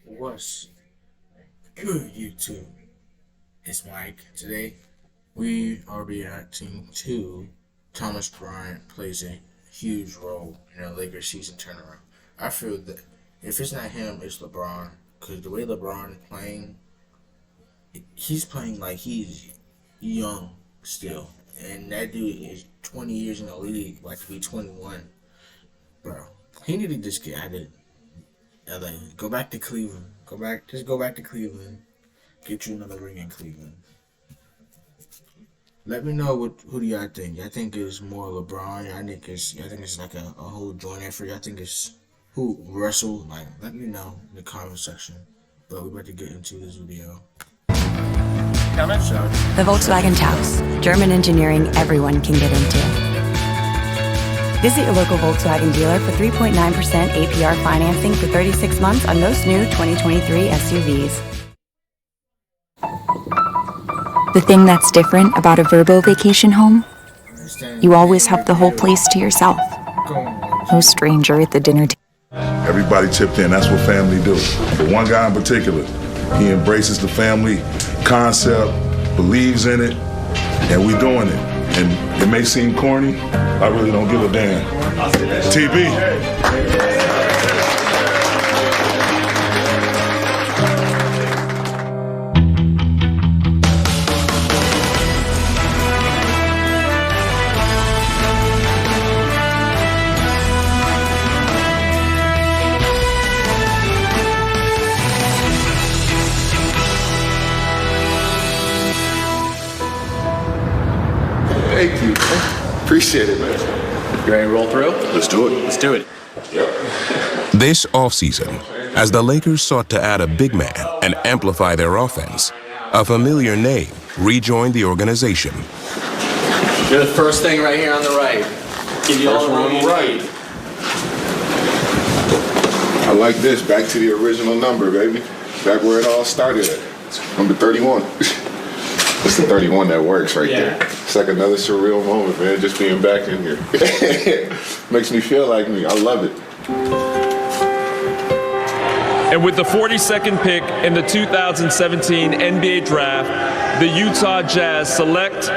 What's good, YouTube? It's Mike. Today, we are reacting to Thomas Bryant plays a huge role in the Lakers season turnaround. I feel that if it's not him, it's LeBron. Because the way LeBron is playing, he's playing like he's young still. And that dude is 20 years in the league, like to be 21. Bro, he needed to just get out of LA. Go back to Cleveland. Just go back to Cleveland. Get you another ring in Cleveland. Let me know who do y'all think. I think it's more LeBron. I think it's like a whole joint effort. I think it's who Russell. Like, let me know in the comment section. But we're about to get into this video. The Volkswagen Taos, German engineering everyone can get into. Visit your local Volkswagen dealer for 3.9% APR financing for 36 months on most new 2023 SUVs. The thing that's different about a Verbo vacation home, you always have the whole place to yourself. No stranger at the dinner table. Everybody chipped in. That's what family do. But one guy in particular, he embraces the family concept, believes in it, and we doing it. And it may seem corny, I really don't give a damn. TB. Thank you. Appreciate it, man. You ready to roll through? Let's do it. Let's do it. This offseason, as the Lakers sought to add a big man and amplify their offense, a familiar name rejoined the organization. You're the first thing right here on the right. Give you all the room you right. need. I like this. Back to the original number, baby. Back where it all started at. Number 31. It's the 31 that works right there. It's like another surreal moment, man, just being back in here. Makes me feel like me. I love it. And with the 42nd pick in the 2017 NBA Draft, the Utah Jazz select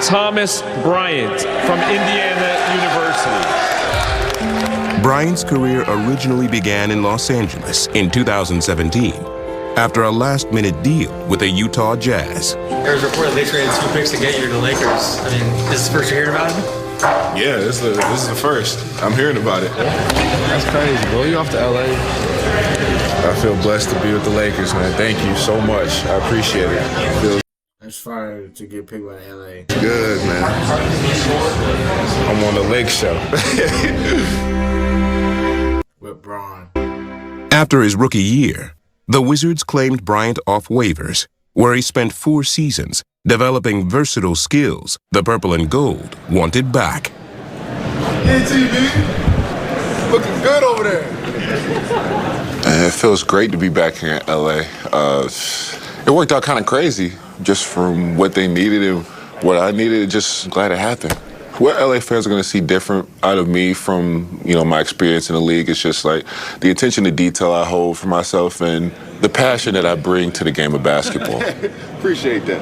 Thomas Bryant from Indiana University. Bryant's career originally began in Los Angeles in 2017 after a last-minute deal with the Utah Jazz. There's a report that they traded 2 picks to get you to the Lakers. I mean, is this the first you're hearing about it? Yeah, this is the first. I'm hearing about it. That's crazy, bro. You off to LA. I feel blessed to be with the Lakers, man. Thank you so much. I appreciate it. That's fire to get picked by LA. Good, man. I'm on the Lake Show. With Braun. After his rookie year, the Wizards claimed Bryant off waivers, where he spent 4 seasons developing versatile skills the purple and gold wanted back. Hey, TV. Looking good over there. It feels great to be back here in LA. It worked out kind of crazy, just from what they needed and what I needed. Just glad it happened. What LA fans are going to see different out of me from, my experience in the league is just like the attention to detail I hold for myself and the passion that I bring to the game of basketball. Appreciate that.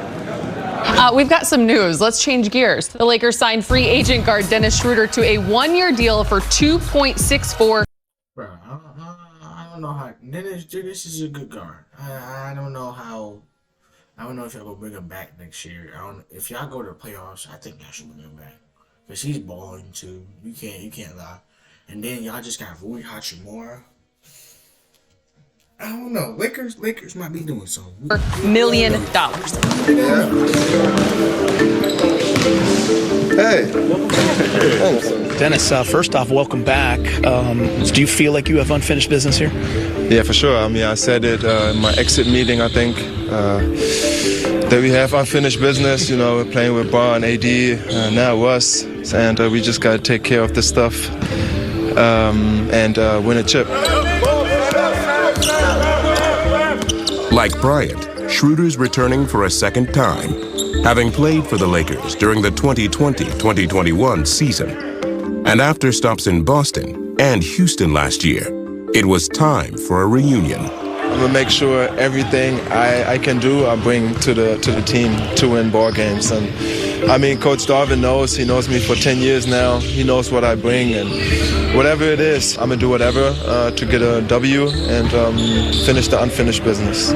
We've got some news. Let's change gears. The Lakers signed free agent guard Dennis Schroeder to a 1-year deal for $2.64. Bro, I don't know how. Dennis is a good guard. I don't know how. I don't know if y'all gonna bring him back next year. If y'all go to the playoffs, I think y'all should bring him back. Cause he's balling too. You can't lie. And then y'all just got Rui Hachimura. I don't know. Lakers might be doing something. $1 million. Hey. Dennis, first off, welcome back. Do you feel like you have unfinished business here? Yeah, for sure. I mean, I said it in my exit meeting, I think, that we have unfinished business. We're playing with Bron, AD, now us, and we just got to take care of this stuff and win a chip. Like Bryant, Schroeder's returning for a second time, having played for the Lakers during the 2020-2021 season. And after stops in Boston and Houston last year, it was time for a reunion. I will make sure everything I can do, I bring to the team to win ball games. And I mean, Coach Darvin knows. He knows me for 10 years now. He knows what I bring, and whatever it is, I'm gonna do whatever to get a W and finish the unfinished business.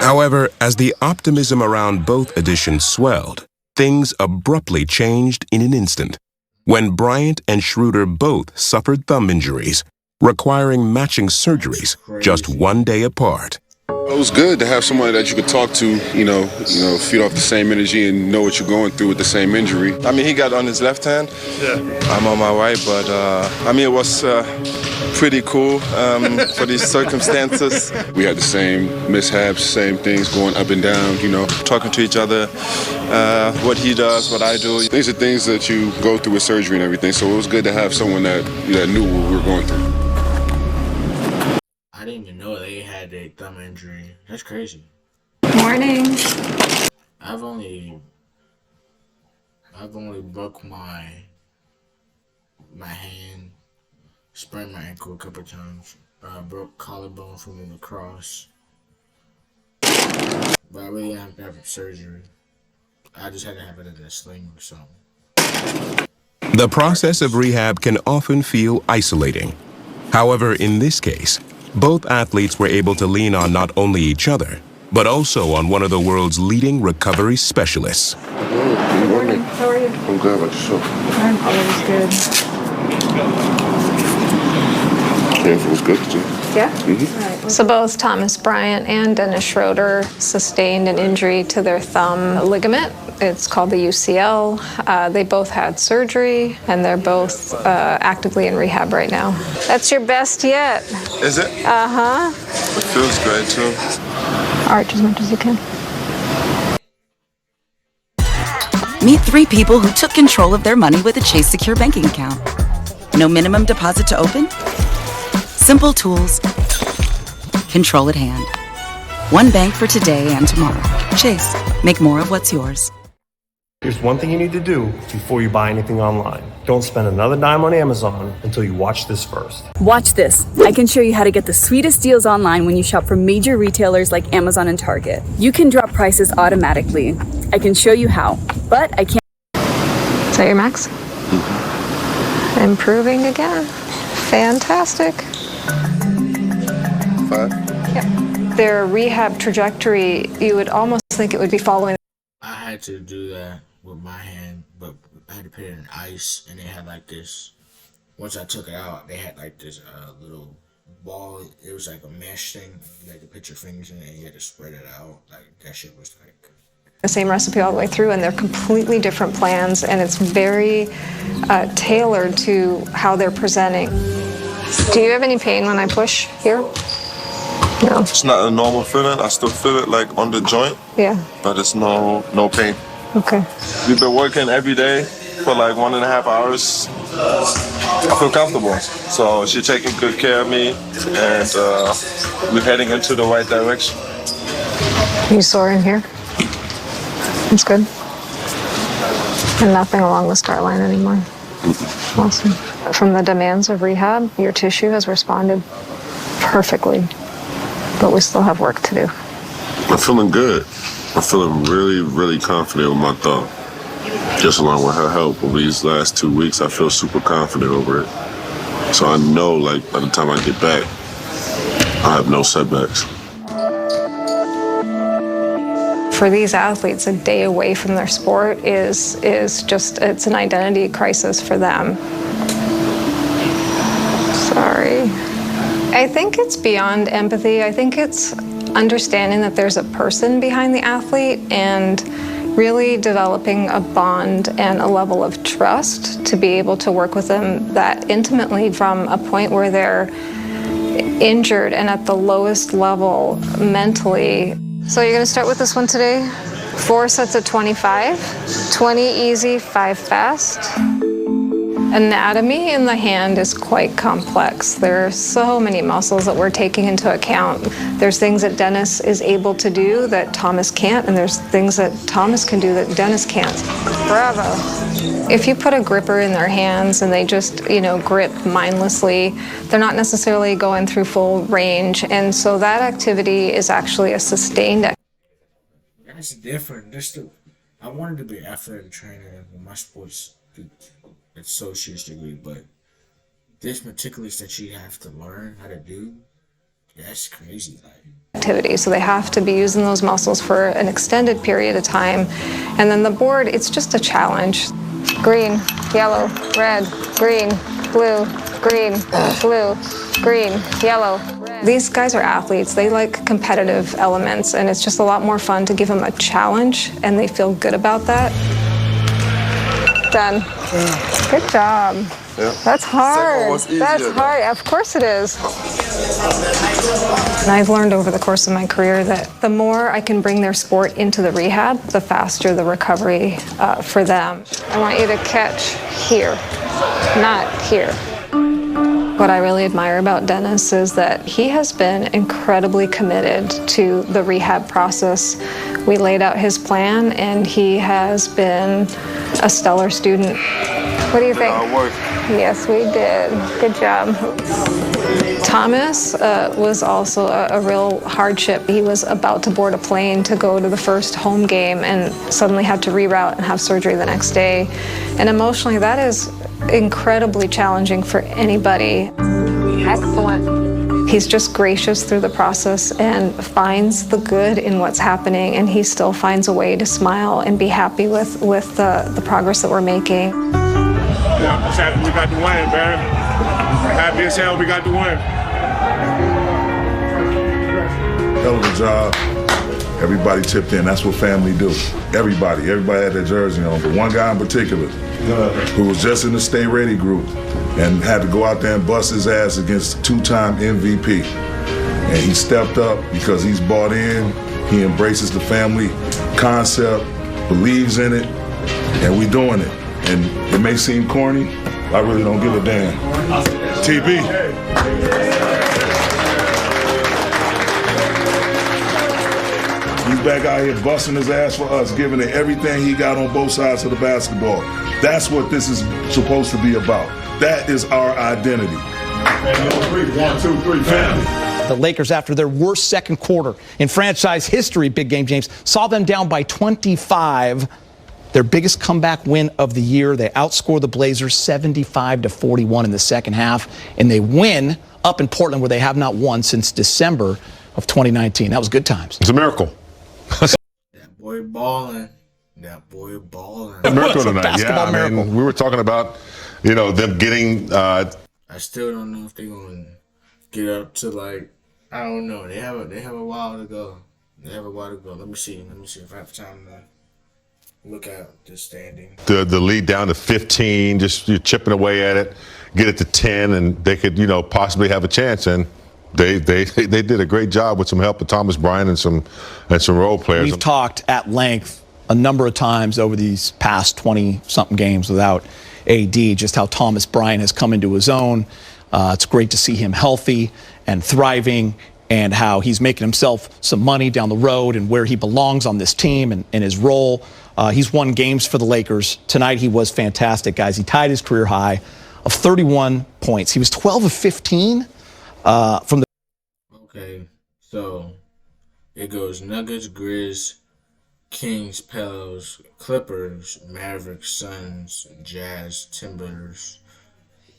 However, as the optimism around both additions swelled, things abruptly changed in an instant when Bryant and Schroeder both suffered thumb injuries, requiring matching surgeries just 1 day apart. It was good to have somebody that you could talk to, feed off the same energy and know what you're going through with the same injury. I mean, he got on his left hand. Yeah. I'm on my right, but I mean, it was pretty cool for these circumstances. We had the same mishaps, same things going up and down, Talking to each other, what he does, what I do. These are things that you go through with surgery and everything, so it was good to have someone that knew what we were going through. I didn't even know they had a thumb injury. That's crazy. Morning. I've only broke my hand, sprained my ankle a couple times. Broke collarbone from the lacrosse. But I really didn't have to have surgery. I just had to have it in a sling or something. The process of rehab can often feel isolating. However, in this case, both athletes were able to lean on not only each other, but also on one of the world's leading recovery specialists. Good morning. How are you? I'm good. About yourself? I'm always good. Yeah, it was good too. Yeah? Mm-hmm. All right. So both Thomas Bryant and Dennis Schroeder sustained an injury to their thumb ligament. It's called the UCL. They both had surgery, and they're both actively in rehab right now. That's your best yet. Is it? Uh-huh. It feels great, too. Arch as much as you can. Meet 3 people who took control of their money with a Chase Secure banking account. No minimum deposit to open. Simple tools. Control at hand. One bank for today and tomorrow. Chase. Make more of what's yours. Here's one thing you need to do before you buy anything online. Don't spend another dime on Amazon until you watch this first. Watch this. I can show you how to get the sweetest deals online when you shop from major retailers like Amazon and Target. You can drop prices automatically. I can show you how, but I can't. Is that your max? Improving again. Fantastic. 5? Yep. Their rehab trajectory, you would almost think it would be following. I had to do that with my hand, but I had to put it in ice, and they had like this. Once I took it out, they had like this little ball. It was like a mesh thing. You had to put your fingers in it, and you had to spread it out. Like that shit was like the same recipe all the way through, and they're completely different plans, and it's very tailored to how they're presenting. Do you have any pain when I push here? No. It's not a normal feeling. I still feel it like on the joint. Yeah. But it's no pain. Okay. We've been working every day for like 1.5 hours. I feel comfortable. So she's taking good care of me, and we're heading into the right direction. You sore in here? That's good. And nothing along the start line anymore. Awesome. From the demands of rehab, your tissue has responded perfectly, but we still have work to do. I'm feeling good. I'm feeling really, really confident with my thumb. Just along with her help over these last 2 weeks, I feel super confident over it. So I know, like, by the time I get back, I have no setbacks. For these athletes, a day away from their sport is just, it's an identity crisis for them. Sorry. I think it's beyond empathy. I think it's understanding that there's a person behind the athlete and really developing a bond and a level of trust to be able to work with them that intimately from a point where they're injured and at the lowest level mentally. So you're gonna start with this one today? 4 sets of 25, 20 easy, 5 fast. Anatomy in the hand is quite complex. There are so many muscles that we're taking into account. There's things that Dennis is able to do that Thomas can't, and there's things that Thomas can do that Dennis can't. Bravo. If you put a gripper in their hands and they just, grip mindlessly, they're not necessarily going through full range, and so that activity is actually a sustained activity. That's different. I wanted to be an athletic trainer with my sports associate's degree, but this meticulous that you have to learn how to do, that's crazy. Activity. So they have to be using those muscles for an extended period of time. And then the board, it's just a challenge. Green, yellow, red, green, blue, green, blue, green, yellow. These guys are athletes. They like competitive elements, and it's just a lot more fun to give them a challenge, and they feel good about that. Done. Good job. Yeah. That's hard. That's hard. Of course it is. And I've learned over the course of my career that the more I can bring their sport into the rehab, the faster the recovery for them. I want you to catch here, not here. What I really admire about Dennis is that he has been incredibly committed to the rehab process. We laid out his plan, and he has been a stellar student. What do you think? Yes, we did. Good job. Thomas was also a real hardship. He was about to board a plane to go to the first home game and suddenly had to reroute and have surgery the next day. And emotionally, that is incredibly challenging for anybody. Excellent. He's just gracious through the process and finds the good in what's happening, and he still finds a way to smile and be happy with the progress that we're making. Yeah, I'm just happy we got the win, man. Happy as hell we got the win. Hell of a job. Everybody chipped in. That's what family do. Everybody had their jersey on. But one guy in particular, who was just in the Stay Ready group and had to go out there and bust his ass against two-time MVP. And he stepped up because he's bought in. He embraces the family concept, believes in it, and we doing it. And it may seem corny, I really don't give a damn. TB. He's back out here busting his ass for us, giving it everything he got on both sides of the basketball. That's what this is supposed to be about. That is our identity. 1, 2, 3, family. The Lakers, after their worst second quarter in franchise history, Big Game James, saw them down by 25. Their biggest comeback win of the year. They outscored the Blazers 75-41 in the second half, and they win up in Portland, where they have not won since December of 2019. That was good times. It's a miracle. That boy balling. That boy balling. A miracle tonight. Yeah, I mean, we were talking about, them getting. I still don't know if they're going to get up to I don't know. They have a while to go. Let me see if I have time to look at the standing. The lead down to 15, just you're chipping away at it, get it to 10, and they could, possibly have a chance. And they did a great job with some help with Thomas Bryant and some role players. We've talked at length a number of times over these past 20-something games without AD, just how Thomas Bryant has come into his own. It's great to see him healthy and thriving, and how he's making himself some money down the road and where he belongs on this team and his role. He's won games for the Lakers. Tonight he was fantastic, guys. He tied his career high of 31 points. He was 12 of 15 from the... Okay, so it goes Nuggets, Grizz, Kings, Pelicans, Clippers, Mavericks, Suns, Jazz, Timbers,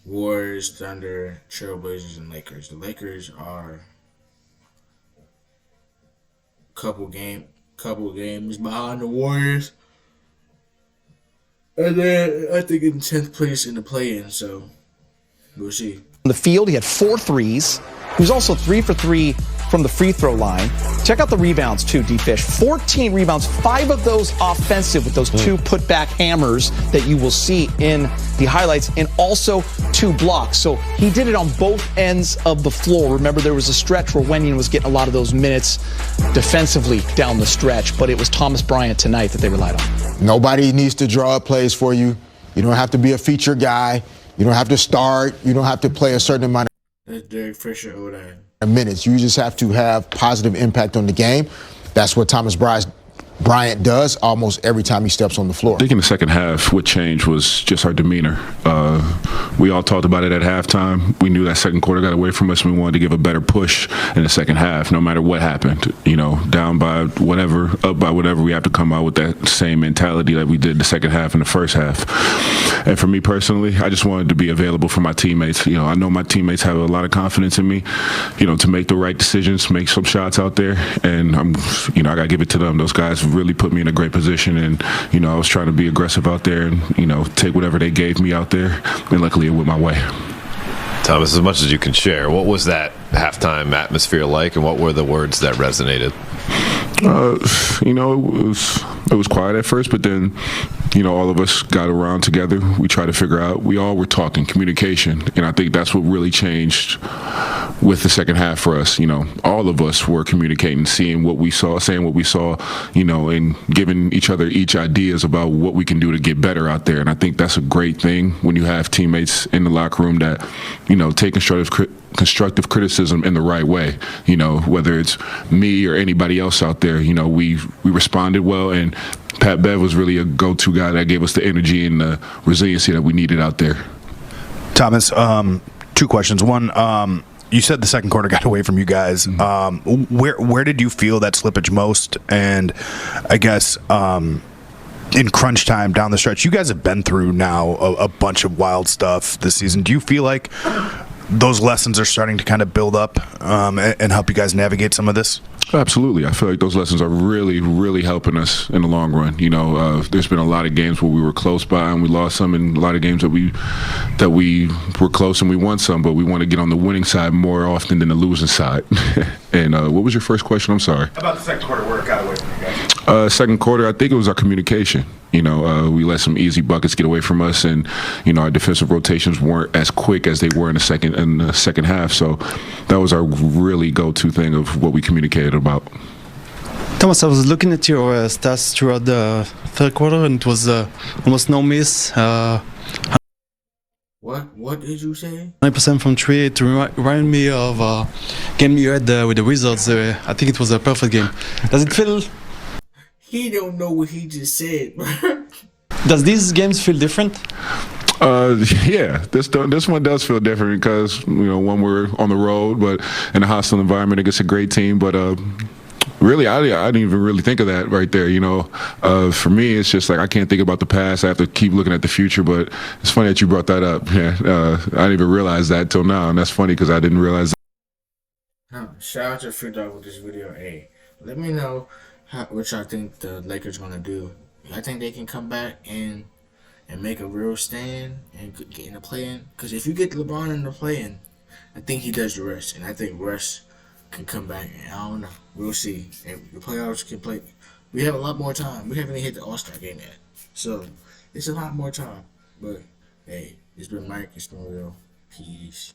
Warriors, Thunder, Trailblazers, and Lakers. The Lakers are couple games behind the Warriors. And then I think in 10th place in the play-in, so we'll see. On the field, he had 4 threes. He was also 3 for 3 from the free throw line. Check out the rebounds too, D-Fish. 14 rebounds, 5 of those offensive with those 2 putback hammers that you will see in the highlights, and also 2 blocks. So he did it on both ends of the floor. Remember, there was a stretch where Wenyen was getting a lot of those minutes defensively down the stretch, but it was Thomas Bryant tonight that they relied on. Nobody needs to draw up plays for you. You don't have to be a feature guy. You don't have to start. You don't have to play a certain amount That's Derek Fisher over there. of minutes. You just have to have positive impact on the game. That's what Thomas Bryant does almost every time he steps on the floor. I think in the second half, what changed was just our demeanor. We all talked about it at halftime. We knew that second quarter got away from us, and we wanted to give a better push in the second half, no matter what happened. You know, down by whatever, up by whatever, we have to come out with that same mentality that we did the second half and the first half. And for me personally, I just wanted to be available for my teammates. You know, I know my teammates have a lot of confidence in me, you know, to make the right decisions, make some shots out there, and I got to give it to them. Those guys really put me in a great position, and you know, I was trying to be aggressive out there and, you know, take whatever they gave me out there, and luckily it went my way. Thomas, as much as you can share, what was that halftime atmosphere like, and what were the words that resonated? You know, it was quiet at first, but then, you know, all of us got around together. We tried to figure out, we all were talking, communication, and I think that's what really changed with the second half for us. You know, all of us were communicating, seeing what we saw, saying what we saw, you know, and giving each other ideas about what we can do to get better out there. And I think that's a great thing when you have teammates in the locker room that, you know, take constructive criticism in the right way. You know, whether it's me or anybody else out there, you know, we responded well, and Pat Bev was really a go-to guy that gave us the energy and the resiliency that we needed out there. Thomas, two questions. One, you said the second quarter got away from you guys. Where did you feel that slippage most? And I guess in crunch time down the stretch, you guys have been through now a bunch of wild stuff this season. Do you feel like those lessons are starting to kind of build up and help you guys navigate some of this? Absolutely. I feel like those lessons are really, really helping us in the long run. You know, there's been a lot of games where we were close by and we lost some, and a lot of games that we were close and we won some, but we want to get on the winning side more often than the losing side. And what was your first question? I'm sorry. About the second quarter, where it got away from you guys. Second quarter, I think it was our communication. You know, we let some easy buckets get away from us, and you know, our defensive rotations weren't as quick as they were in the second half. So that was our really go-to thing of what we communicated about. Thomas, I was looking at your stats throughout the third quarter, and it was almost no miss. What did you say? 9% from three. It reminded me of a game you had with the Wizards. I think it was a perfect game. Does it feel? He don't know what he just said, bro. Does these games feel different? Yeah, this one does feel different because, you know, when we're on the road, but in a hostile environment against a great team. But really, I didn't even really think of that right there. You know, for me, it's just like I can't think about the past. I have to keep looking at the future. But it's funny that you brought that up. Yeah, I didn't even realize that till now, and that's funny because I didn't realize that. Shout out to Free Dog with this video. Hey, let me know what y'all think the Lakers gonna do. I think they can come back and make a real stand and get in the play-in. Because if you get LeBron in the play-in, I think he does the rest, and I think Russ can come back. And I don't know. We'll see. And the playoffs can play. We have a lot more time. We haven't even hit the All-Star game yet, so it's a lot more time. But hey, it's been Mike. It's been real. Peace.